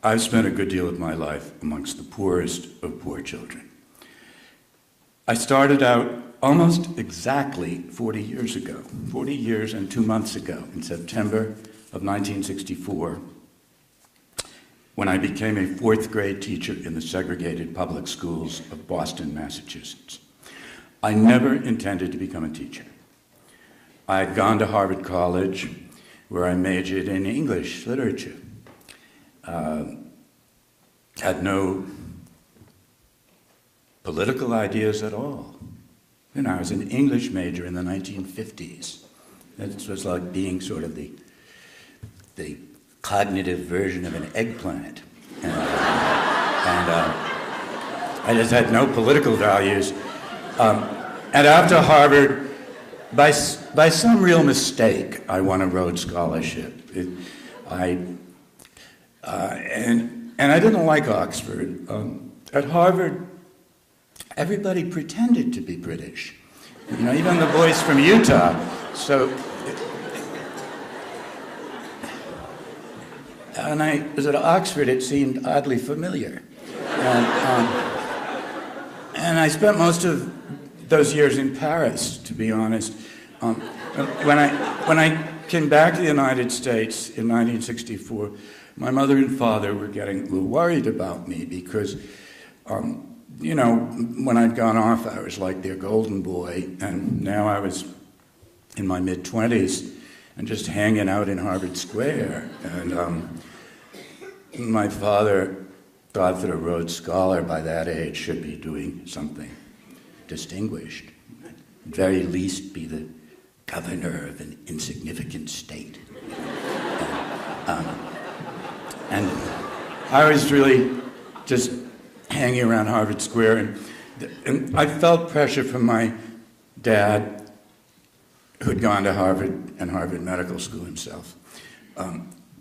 I've spent a good deal of my life amongst the poorest of poor children. I started out almost exactly 40 years ago, 40 years and 2 months ago, in September of 1964, when I became a fourth grade teacher in the segregated public schools of Boston, Massachusetts. I never intended to become a teacher. I had gone to Harvard College, where I majored in English literature. Had no political ideas at all. You know, I was an English major in the 1950s. It was like being sort of the cognitive version of an eggplant. And I just had no political values. And after Harvard, by some real mistake, I won a Rhodes Scholarship. And I didn't like Oxford. At Harvard, everybody pretended to be British. You know, even the boys from Utah. So, and I was at Oxford, it seemed oddly familiar. And I spent most of those years in Paris, to be honest. When I came back to the United States in 1964, my mother and father were getting a little worried about me because, you know, when I'd gone off, I was like their golden boy, and now I was in my mid-20s and just hanging out in Harvard Square. And my father thought that a Rhodes Scholar by that age should be doing something distinguished, at very least be the governor of an insignificant state. And I was really just hanging around Harvard Square, and I felt pressure from my dad, who'd gone to Harvard and Harvard Medical School himself,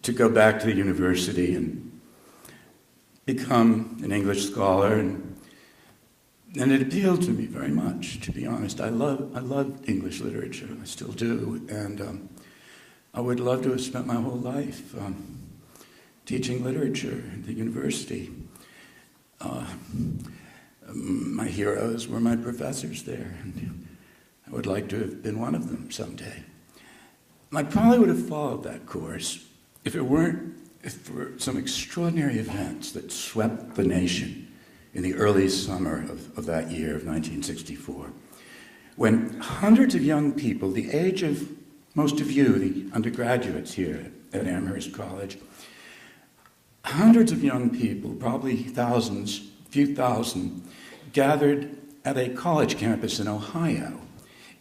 to go back to the university and become an English scholar, and it appealed to me very much, to be honest. I love English literature, I still do, and I would love to have spent my whole life teaching literature at the university. My heroes were my professors there, and I would like to have been one of them someday. I probably would have followed that course if for some extraordinary events that swept the nation in the early summer of that year of 1964, when hundreds of young people, the age of most of you, the undergraduates here at Amherst College, hundreds of young people, probably thousands, a few thousand, gathered at a college campus in Ohio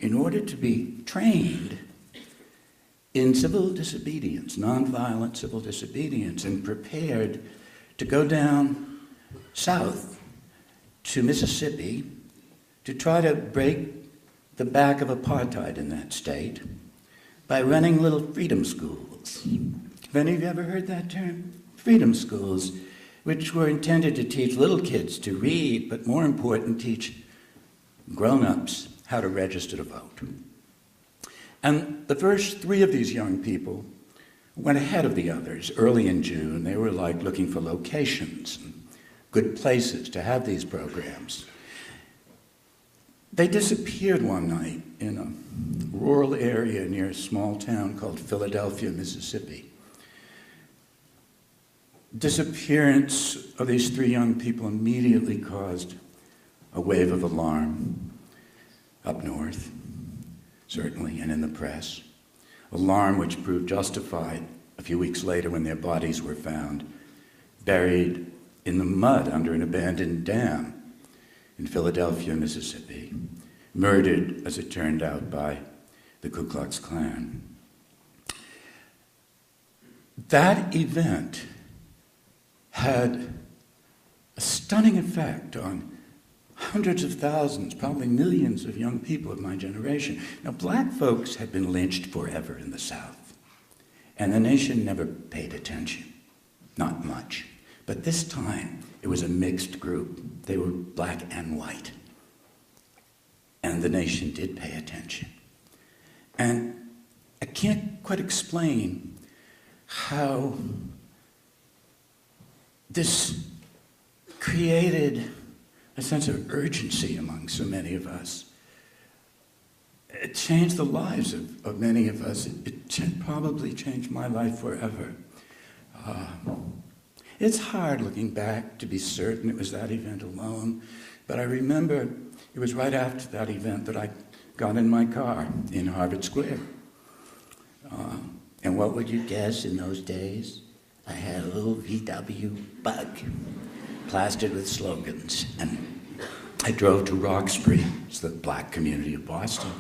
in order to be trained in civil disobedience, nonviolent civil disobedience, and prepared to go down south to Mississippi to try to break the back of apartheid in that state by running little freedom schools. Have any of you ever heard that term? Freedom schools, which were intended to teach little kids to read, but more important, teach grown-ups how to register to vote. And the first 3 of these young people went ahead of the others early in June. They were like looking for locations and good places to have these programs. They disappeared one night in a rural area near a small town called Philadelphia, Mississippi. Disappearance of these 3 young people immediately caused a wave of alarm up north, certainly, and in the press. Alarm which proved justified a few weeks later when their bodies were found buried in the mud under an abandoned dam in Philadelphia, Mississippi, murdered, as it turned out, by the Ku Klux Klan. That event had a stunning effect on hundreds of thousands, probably millions of young people of my generation. Now, black folks had been lynched forever in the South, and the nation never paid attention, not much. But this time, it was a mixed group. They were black and white. And the nation did pay attention. And I can't quite explain how this created a sense of urgency among so many of us. It changed the lives of many of us. It probably changed my life forever. It's hard looking back to be certain it was that event alone, but I remember it was right after that event that I got in my car in Harvard Square. And what would you guess in those days? I had a little VW Bug plastered with slogans. And I drove to Roxbury, it's the black community of Boston,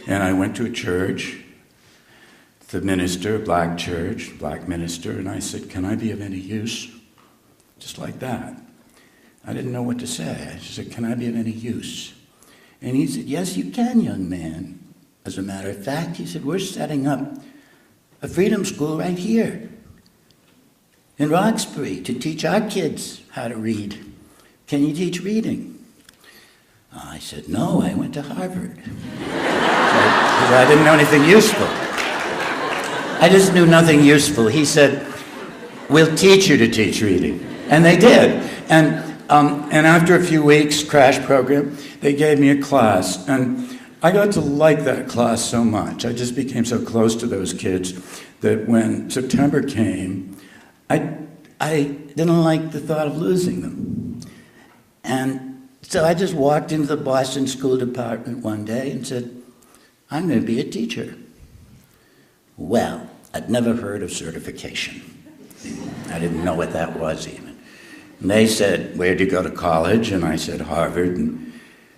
and I went to a church, the minister, black church, black minister, and I said, "Can I be of any use?" Just like that. I didn't know what to say. I just said, "Can I be of any use?" And he said, "Yes, you can, young man. As a matter of fact," he said, "we're setting up a freedom school right here in Roxbury to teach our kids how to read. Can you teach reading?" I said, "No, I went to Harvard." Because I didn't know anything useful. I just knew nothing useful. He said, "We'll teach you to teach reading." And they did. And after a few weeks, crash program, they gave me a class. And I got to like that class so much. I just became so close to those kids that when September came, I didn't like the thought of losing them. And so I just walked into the Boston School Department one day and said, "I'm going to be a teacher." Well, I'd never heard of certification. I didn't know what that was even. And they said, "Where'd you go to college?" And I said, "Harvard." And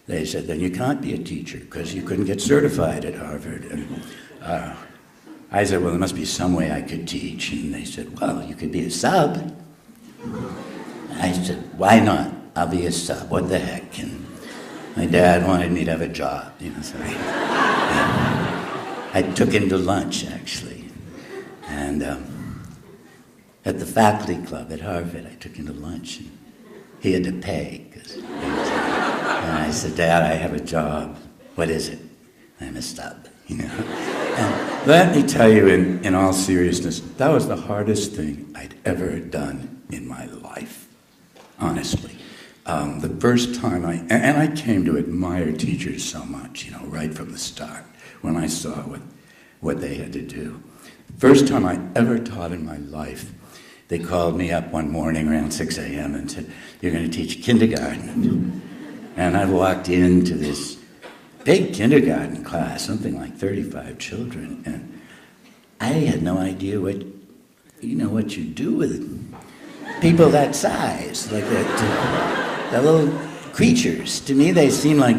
they said, "Then you can't be a teacher because you couldn't get certified at Harvard." And I said, "Well, there must be some way I could teach." And they said, "Well, you could be a sub." I said, "Why not? I'll be a sub. What the heck?" And my dad wanted me to have a job, so I took him to lunch, actually. And at the faculty club at Harvard, I took him to lunch, and he had to pay. And I said, "Dad, I have a job." "What is it?" "I'm a sub." And let me tell you, in all seriousness, that was the hardest thing I'd ever done in my life, honestly. The first time I came to admire teachers so much, right from the start, when I saw what they had to do. First time I ever taught in my life, they called me up one morning around 6 a.m. and said, "You're going to teach kindergarten." And I walked into this big kindergarten class, something like 35 children, and I had no idea what you do with people that size, like that, the little creatures. To me, they seem like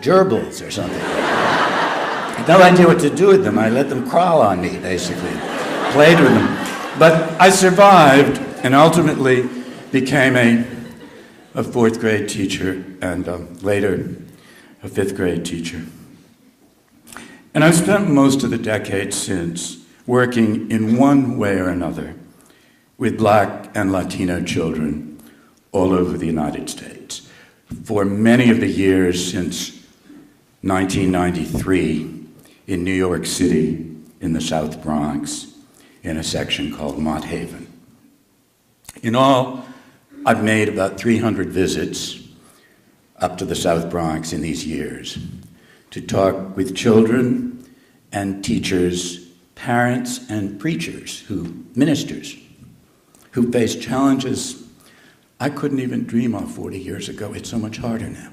gerbils or something. I had no idea what to do with them. I let them crawl on me, basically. Played with them. But I survived and ultimately became a fourth grade teacher and later a fifth grade teacher. And I've spent most of the decade since working in one way or another with Black and Latino children all over the United States. For many of the years since 1993 in New York City, in the South Bronx, in a section called Mott Haven. In all, I've made about 300 visits up to the South Bronx in these years to talk with children and teachers, parents and preachers, ministers, who face challenges I couldn't even dream of 40 years ago. It's so much harder now.